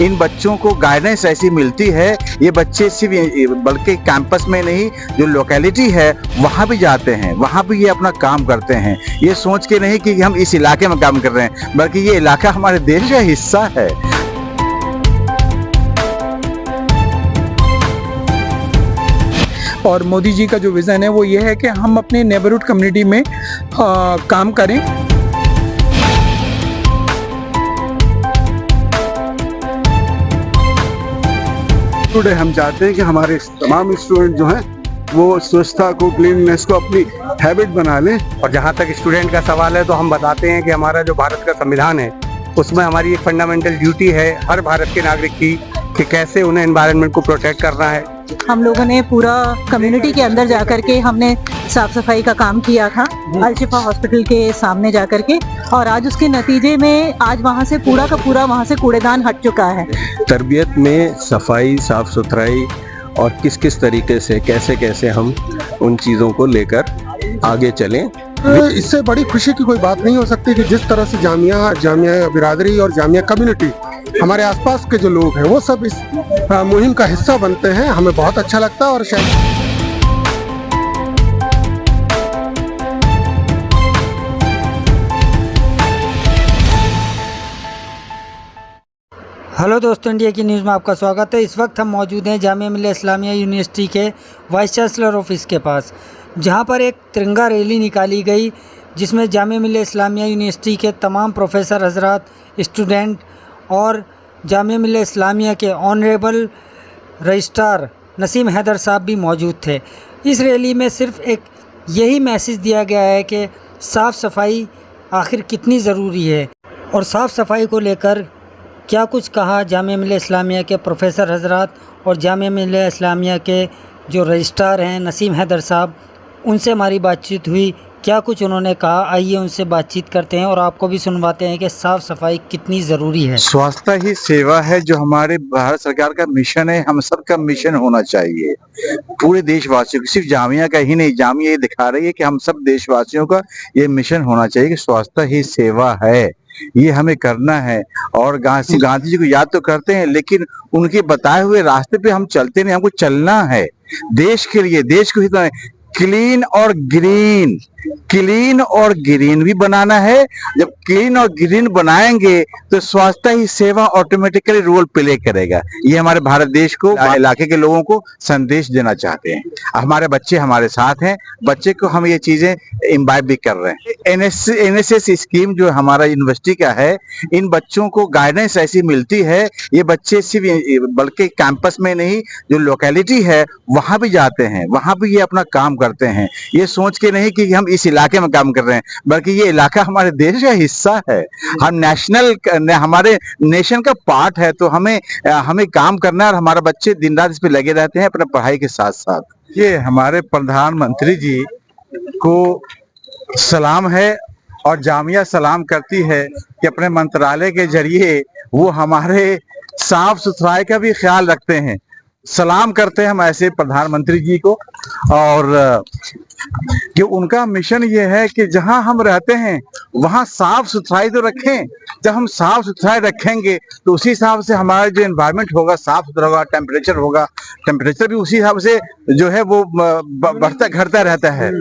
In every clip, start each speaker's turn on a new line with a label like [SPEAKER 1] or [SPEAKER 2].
[SPEAKER 1] इन बच्चों को गाइडेंस ऐसी मिलती है, ये बच्चे सिर्फ बल्कि कैंपस में नहीं, जो लोकेलिटी है वहाँ भी जाते हैं, वहाँ भी ये अपना काम करते हैं, ये सोच के नहीं कि हम इस इलाके में काम कर रहे हैं, बल्कि ये इलाका हमारे देश का हिस्सा है।
[SPEAKER 2] और मोदी जी का जो विज़न है वो ये है कि हम अपने नेबरहुड कम्युनिटी में काम करें।
[SPEAKER 3] हम चाहते हैं कि हमारे तमाम स्टूडेंट जो हैं वो स्वच्छता को, क्लीननेस को अपनी हैबिट बना लें।
[SPEAKER 4] और जहाँ तक स्टूडेंट का सवाल है तो हम बताते हैं कि हमारा जो भारत का संविधान है उसमें हमारी एक फंडामेंटल ड्यूटी है हर भारत के नागरिक की कि कैसे उन्हें एनवायरनमेंट को प्रोटेक्ट करना है।
[SPEAKER 5] हम लोगों ने पूरा कम्युनिटी के अंदर जाकर के हमने साफ सफाई का काम किया था अल शिफा हॉस्पिटल के सामने जाकर के, और आज उसके नतीजे में आज वहाँ से पूरा का पूरा वहाँ से कूड़ेदान हट चुका है।
[SPEAKER 6] तरबियत में सफाई, साफ सुथराई और किस किस तरीके से कैसे कैसे हम उन चीज़ों को लेकर आगे चलें।
[SPEAKER 3] इससे बड़ी खुशी की कोई बात नहीं हो सकती कि जिस तरह से जामिया बिरादरी और जामिया कम्युनिटी, हमारे आसपास के जो लोग हैं वो सब इस मुहिम का हिस्सा बनते हैं, हमें बहुत अच्छा लगता है। और शायद
[SPEAKER 7] हेलो दोस्तों, इंडिया की न्यूज़ में आपका स्वागत है। इस वक्त हम मौजूद हैं जामिया मिल्लिया इस्लामिया यूनिवर्सिटी के वाइस चांसलर ऑफिस के पास, जहां पर एक तिरंगा रैली निकाली गई जिसमें जामिया मिल्लिया इस्लामिया यूनिवर्सिटी के तमाम प्रोफेसर हजरात, स्टूडेंट और जामिया मिल्लिया इस्लामिया के ऑनरेबल रजिस्ट्रार नसीम हैदर साहब भी मौजूद थे। इस रैली में सिर्फ एक यही मैसेज दिया गया है कि साफ़ सफाई आखिर कितनी ज़रूरी है और साफ़ सफाई को लेकर क्या कुछ कहा जामिया मिल्लिया इस्लामिया के प्रोफेसर हजरात और जामिया मिल्लिया इस्लामिया के जो रजिस्ट्रार हैं नसीम हैदर साहब, उनसे हमारी बातचीत हुई। क्या कुछ उन्होंने कहा, आइए उनसे बातचीत करते हैं और आपको भी सुनवाते हैं कि साफ़ सफाई कितनी ज़रूरी है।
[SPEAKER 1] स्वास्थ्य ही सेवा है, जो हमारे भारत सरकार का मिशन है, हम सब का मिशन होना चाहिए, पूरे देशवासियों को, सिर्फ जामिया का ही नहीं। जामिया ये दिखा रही है कि हम सब देशवासियों का ये मिशन होना चाहिए कि स्वास्थ्य ही सेवा है, ये हमें करना है। और गांधी जी को याद तो करते हैं, लेकिन उनके बताए हुए रास्ते पे हम चलते नहीं, हमको चलना है देश के लिए, देश को ही क्लीन और ग्रीन भी बनाना है। जब क्लीन और ग्रीन बनाएंगे तो स्वास्थ्य ही सेवा ऑटोमेटिकली रोल प्ले करेगा। ये हमारे भारत देश को, इलाके के लोगों को संदेश देना चाहते हैं। हमारे बच्चे हमारे साथ हैं, बच्चे को हम ये चीजें इम्बाइब भी कर रहे हैं। एनएसएस स्कीम जो हमारा यूनिवर्सिटी का है, इन बच्चों को गाइडेंस ऐसी मिलती है, ये बच्चे सिर्फ बल्कि कैंपस में नहीं, जो लोकेलिटी है वहाँ भी जाते हैं, वहाँ भी ये अपना काम करते हैं, ये सोच के नहीं कि हम इस इलाके में काम कर रहे हैं, बल्कि ये इलाका हमारे देश का हिस्सा है। हम हमारे नेशन का पार्ट है, तो हमें काम करना है। और हमारे बच्चे दिन रात इस पे लगे रहते हैं अपने पढ़ाई के साथ साथ। ये हमारे प्रधानमंत्री जी को सलाम है और जामिया सलाम करती है कि अपने मंत्रालय के जरिए वो हमारे साफ सुथराई का भी ख्याल रखते हैं। सलाम करते हैं हम ऐसे प्रधानमंत्री जी को, और कि उनका मिशन ये है कि जहां हम रहते हैं वहां साफ सुथराई तो रखें। जब हम साफ सुथराई रखेंगे तो उसी हिसाब से हमारा जो एनवायरनमेंट होगा साफ सुथरा होगा, टेम्परेचर भी उसी हिसाब से जो है वो बढ़ता घटता रहता है।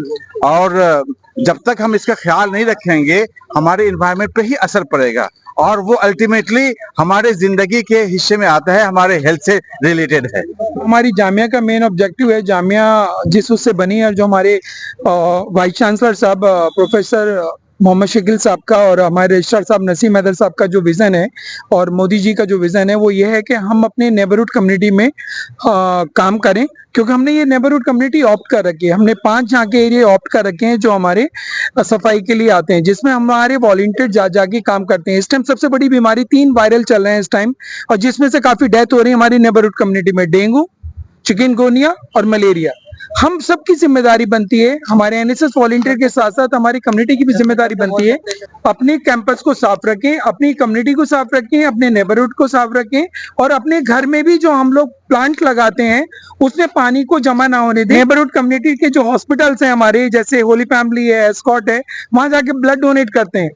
[SPEAKER 1] और जब तक हम इसका ख्याल नहीं रखेंगे हमारे एनवायरनमेंट पे ही असर पड़ेगा, और वो अल्टीमेटली हमारे जिंदगी के हिस्से में आता है, हमारे हेल्थ से रिलेटेड है।
[SPEAKER 2] हमारी जामिया का मेन ऑब्जेक्टिव है, जामिया जिस उससे बनी है, जो हमारे वाइस चांसलर साहब प्रोफेसर मोहम्मद शकील साहब का और हमारे रजिस्ट्रार साहब नसीम हैदर साहब का जो विज़न है और मोदी जी का जो विज़न है वो ये है कि हम अपने नेबरहुड कम्युनिटी में काम करें, क्योंकि हमने ये नेबरहुड कम्युनिटी ऑप्ट कर रखी है। हमने 5 जहाँ के एरिया ऑप्ट कर रखे हैं जो हमारे सफाई के लिए आते हैं, जिसमें हमारे वॉलंटियर जाके काम करते हैं। इस टाइम सबसे बड़ी बीमारी 3 वायरल चल रहे हैं इस टाइम, और जिसमें से काफ़ी डेथ हो रही है हमारी नेबरहुड कम्युनिटी में, डेंगू, चिकनगुनिया और मलेरिया। हम सबकी जिम्मेदारी बनती है, हमारे एनएसएस वॉलंटियर के साथ साथ हमारी कम्युनिटी की भी जिम्मेदारी बनती है, अपने कैंपस को साफ रखें, अपनी कम्युनिटी को साफ रखें, अपने नेबरहुड को साफ रखें, और अपने घर में भी जो हम लोग प्लांट लगाते हैं उसमें पानी को जमा ना होने दें। नेबरहुड कम्युनिटी के जो हॉस्पिटल्स हैं हमारे, जैसे होली फैमिली है, एस्कॉट है, वहां जाके ब्लड डोनेट करते हैं।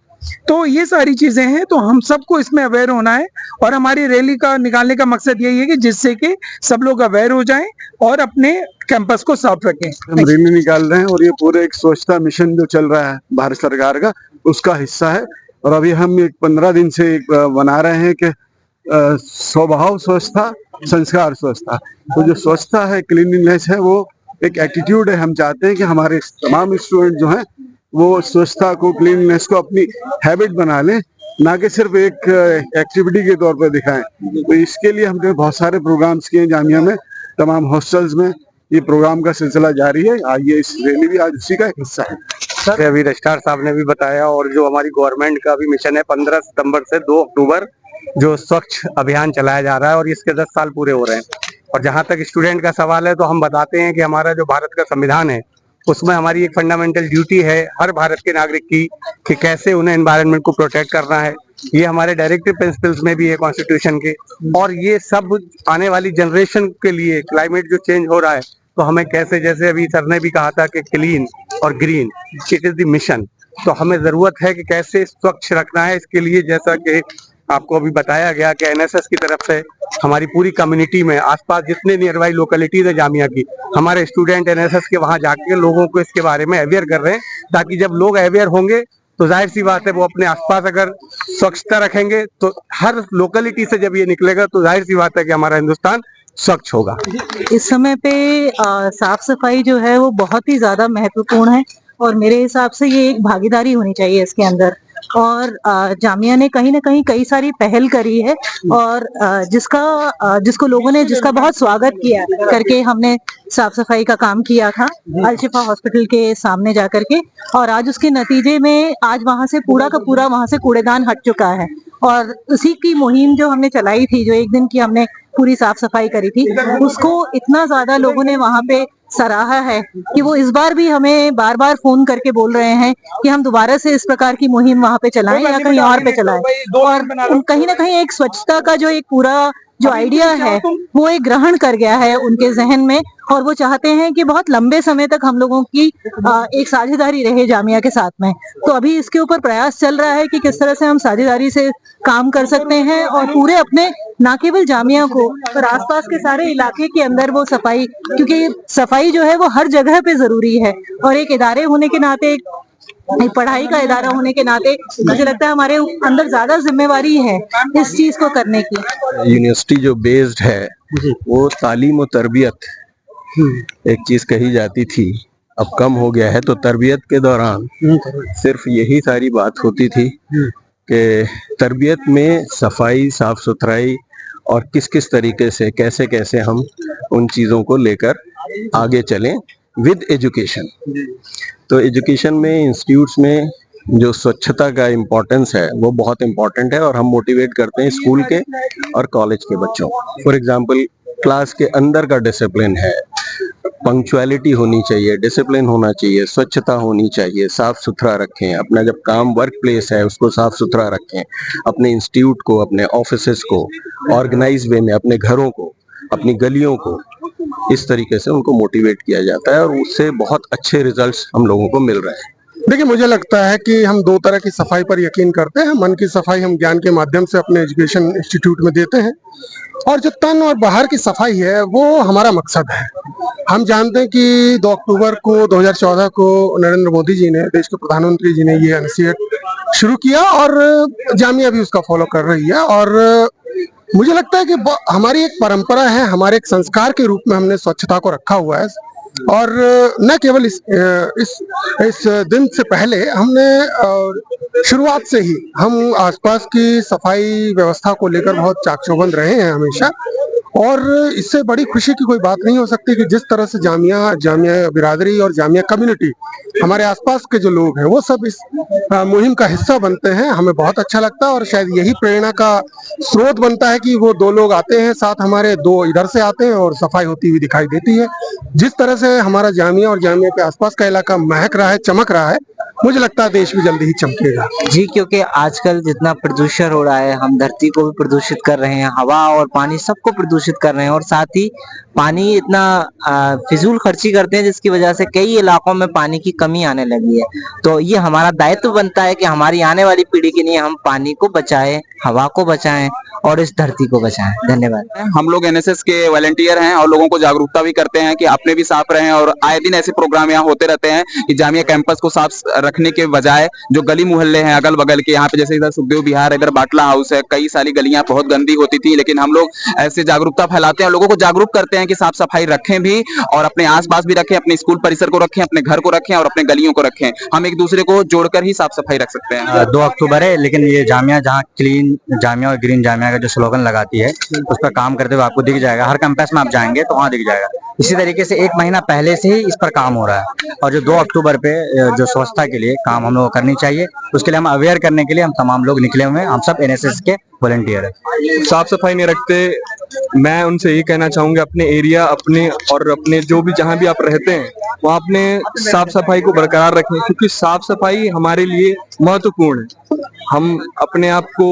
[SPEAKER 2] तो ये सारी चीजें हैं, तो हम सबको इसमें अवेयर होना है और हमारी रैली का निकालने का मकसद यही है कि जिससे कि सब लोग अवेयर हो जाएं और अपने कैंपस को साफ रखें।
[SPEAKER 8] हम रैली निकाल रहे हैं और ये पूरे एक स्वच्छता मिशन जो चल रहा है भारत सरकार का, उसका हिस्सा है। और अभी हम एक 15 दिन से बना रहे हैं कि स्वभाव स्वच्छता, संस्कार स्वच्छता। तो जो स्वच्छता है, क्लीनलीनेस है, वो एक एटीट्यूड है। हम चाहते हैं कि हमारे तमाम स्टूडेंट जो हैं वो स्वच्छता को, क्लीनलीनेस को अपनी हैबिट बना लें, ना कि सिर्फ एक एक्टिविटी के तौर पर दिखाएं। तो इसके लिए हमने बहुत सारे प्रोग्राम्स किए जामिया में, तमाम हॉस्टल्स में ये प्रोग्राम का सिलसिला जारी है। आइए, इस रैली भी आज उसी का एक हिस्सा है।
[SPEAKER 4] सर अभी रजिस्ट्रार साहब ने भी बताया, और जो हमारी गवर्नमेंट का भी मिशन है 15 सितंबर से 2 अक्टूबर जो स्वच्छ अभियान चलाया जा रहा है, और इसके 10 साल पूरे हो रहे हैं। और जहां तक स्टूडेंट का सवाल है, तो हम बताते हैं कि हमारा जो भारत का संविधान है उसमें हमारी एक फंडामेंटल ड्यूटी है हर भारत के नागरिक की कि कैसे उन्हें एनवायरनमेंट को प्रोटेक्ट करना है। ये हमारे डायरेक्टिव प्रिंसिपल्स में भी है कॉन्स्टिट्यूशन के। और ये सब आने वाली जनरेशन के लिए, क्लाइमेट जो चेंज हो रहा है, तो हमें कैसे, जैसे अभी सर ने भी कहा था कि क्लीन और green it is the mission, तो हमें जरूरत है कि कैसे स्वच्छ रखना है। इसके लिए जैसा कि आपको अभी बताया गया कि एनएसएस की तरफ से हमारी पूरी कम्युनिटी में आसपास जितने नियर बाई लोकेलिटीज है जामिया की, हमारे स्टूडेंट एनएसएस के वहां जाके लोगों को इसके बारे में अवेयर कर रहे हैं, ताकि जब लोग अवेयर होंगे तो जाहिर सी बात है वो अपने आसपास अगर स्वच्छता रखेंगे तो हर लोकेलिटी से जब ये निकलेगा तो जाहिर सी बात है कि हमारा हिंदुस्तान स्वच्छ होगा।
[SPEAKER 5] इस समय पे साफ सफाई जो है वो बहुत ही ज्यादा महत्वपूर्ण है और मेरे हिसाब से ये एक भागीदारी होनी चाहिए इसके अंदर। और जामिया ने कहीं ना कहीं कई सारी पहल करी है और जिसको लोगों ने जिसका बहुत स्वागत किया करके हमने साफ सफाई का काम किया था अल-शिफा हॉस्पिटल के सामने जाकर के, और आज उसके नतीजे में आज वहां से पूरा का पूरा वहां से कूड़ेदान हट चुका है। और उसी की मुहिम जो हमने चलाई थी, जो एक दिन की हमने पूरी साफ सफाई करी थी, उसको इतना ज्यादा लोगों ने वहां पे सराहा है कि वो इस बार भी हमें बार बार फोन करके बोल रहे हैं कि हम दोबारा से इस प्रकार की मुहिम वहां पे चलाएं या कहीं और पे चलाएं। और कहीं ना कहीं एक स्वच्छता का जो एक पूरा जो आइडिया है वो एक ग्रहण कर गया है उनके जहन में, और वो चाहते हैं कि बहुत लंबे समय तक हम लोगों की एक साझेदारी रहे जामिया के साथ में। तो अभी इसके ऊपर प्रयास चल रहा है कि किस तरह से हम साझेदारी से काम कर सकते हैं और पूरे अपने ना केवल जामिया को पर आसपास के सारे इलाके के अंदर वो सफाई, क्योंकि सफाई जो है वो हर जगह पे जरूरी है और एक इदारे होने के नाते, एक पढ़ाई का इदारा होने के नाते मुझे लगता है हमारे अंदर ज्यादा जिम्मेवारी है इस चीज को करने की।
[SPEAKER 6] यूनिवर्सिटी जो बेस्ड है वो तालीम और तरबियत एक चीज कही जाती थी, अब कम हो गया है। तो तरबियत के दौरान सिर्फ यही सारी बात होती थी कि तरबियत में सफाई, साफ सुथराई और किस किस तरीके से, कैसे कैसे हम उन चीज़ों को लेकर आगे चलें विद एजुकेशन। तो एजुकेशन में, इंस्टीट्यूट्स में जो स्वच्छता का इम्पोर्टेंस है वो बहुत इम्पोर्टेंट है और हम मोटिवेट करते हैं स्कूल के और कॉलेज के बच्चों। फॉर एग्जांपल, क्लास के अंदर का डिसिप्लिन है, पंक्चुअलिटी होनी चाहिए, डिसिप्लिन होना चाहिए, स्वच्छता होनी चाहिए, साफ सुथरा रखें अपना, जब काम वर्क प्लेस है उसको साफ सुथरा रखें, अपने इंस्टीट्यूट को, अपने ऑफिसेस को ऑर्गेनाइज वे में, अपने घरों को, अपनी गलियों को, इस तरीके से उनको मोटिवेट किया जाता है और उससे बहुत अच्छे रिजल्ट्स हम लोगों को मिल रहे हैं।
[SPEAKER 3] देखिए, मुझे लगता है कि हम दो तरह की सफाई पर यकीन करते हैं। मन की सफाई हम ज्ञान के माध्यम से अपने एजुकेशन इंस्टीट्यूट में देते हैं, और जो तन और बाहर की सफाई है वो हमारा मकसद है। हम जानते हैं कि 2 अक्टूबर को 2014 को नरेंद्र मोदी जी ने, देश के प्रधानमंत्री जी ने ये इनिशिएटिव शुरू किया और जामिया भी उसका फॉलो कर रही है। और मुझे लगता है कि हमारी एक परंपरा है, हमारे एक संस्कार के रूप में हमने स्वच्छता को रखा हुआ है। और न केवल इस दिन से पहले हमने शुरुआत से ही हम आसपास की सफाई व्यवस्था को लेकर बहुत चाकचौबंद रहे हैं हमेशा, और इससे बड़ी खुशी की कोई बात नहीं हो सकती कि जिस तरह से जामिया बिरादरी और जामिया कम्युनिटी, हमारे आसपास के जो लोग हैं वो सब इस मुहिम का हिस्सा बनते हैं। हमें बहुत अच्छा लगता है और शायद यही प्रेरणा का स्रोत बनता है कि वो 2 लोग आते हैं साथ, हमारे 2 इधर से आते हैं और सफाई होती हुई दिखाई देती है। जिस तरह से हमारा जामिया और जामिया के आसपास का इलाका महक रहा है, चमक रहा है, मुझे लगता है देश भी जल्दी ही चमकेगा।
[SPEAKER 9] जी, क्योंकि आजकल जितना प्रदूषण हो रहा है, हम धरती को भी प्रदूषित कर रहे हैं, हवा और पानी सबको प्रदूषित कर रहे हैं, और साथ ही पानी इतना फिजूल खर्ची करते हैं जिसकी वजह से कई इलाकों में पानी की कमी आने लगी है। तो ये हमारा दायित्व बनता है कि हमारी आने वाली पीढ़ी के लिए हम पानी को बचाएं, हवा को बचाएं और इस धरती को बचाएं। धन्यवाद।
[SPEAKER 10] हम लोग एनएसएस के वॉलंटियर हैं और लोगों को जागरूकता भी करते हैं कि अपने भी साफ रहें, और आए दिन ऐसे प्रोग्राम यहाँ होते रहते हैं कि जामिया कैंपस को साफ रखने के बजाय जो गली मोहल्ले हैं अगल बगल के, यहाँ पे जैसे इधर सुखदेव विहार, इधर बाटला हाउस है, कई सारी गलियां बहुत गंदी होती थी, लेकिन हम लोग ऐसे जागरूकता फैलाते हैं, लोगों को जागरूक करते हैं कि साफ सफाई रखें भी और अपने आसपास भी रखें, अपने स्कूल परिसर को रखें, अपने घर को रखें और अपने गलियों को रखें। हम एक दूसरे को जोड़कर ही साफ सफाई रख सकते हैं।
[SPEAKER 11] 2 अक्टूबर है, लेकिन ये जामिया जहाँ क्लीन जामिया और ग्रीन जामिया का जो स्लोगन लगाती है उस पर काम करते हुए आपको दिख जाएगा। हर कैंपस में आप जाएंगे तो वहाँ दिख जाएगा। इसी तरीके से 1 महीना पहले से ही इस पर काम हो रहा है, और जो 2 अक्टूबर पे जो स्वच्छता के लिए काम हम लोग को करनी चाहिए, उसके लिए हम अवेयर करने के लिए हम तमाम लोग निकले हुए हैं। हम सब एनएसएस के वॉलंटियर है।
[SPEAKER 12] साफ सफाई नहीं रखते, मैं उनसे ये कहना चाहूंगा अपने एरिया अपने जो भी जहाँ भी आप रहते हैं वहाँ अपने साफ सफाई को बरकरार रखें, क्योंकि साफ सफाई हमारे लिए महत्वपूर्ण है। हम अपने आप को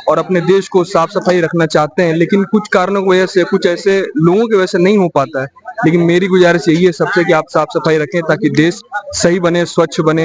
[SPEAKER 12] और अपने देश को साफ सफाई रखना चाहते हैं, लेकिन कुछ कारणों की वजह से, कुछ ऐसे लोगों की वजह से नहीं हो पाता है। लेकिन मेरी गुजारिश यही है सबसे कि आप साफ सफाई रखें ताकि देश सही बने, स्वच्छ बने।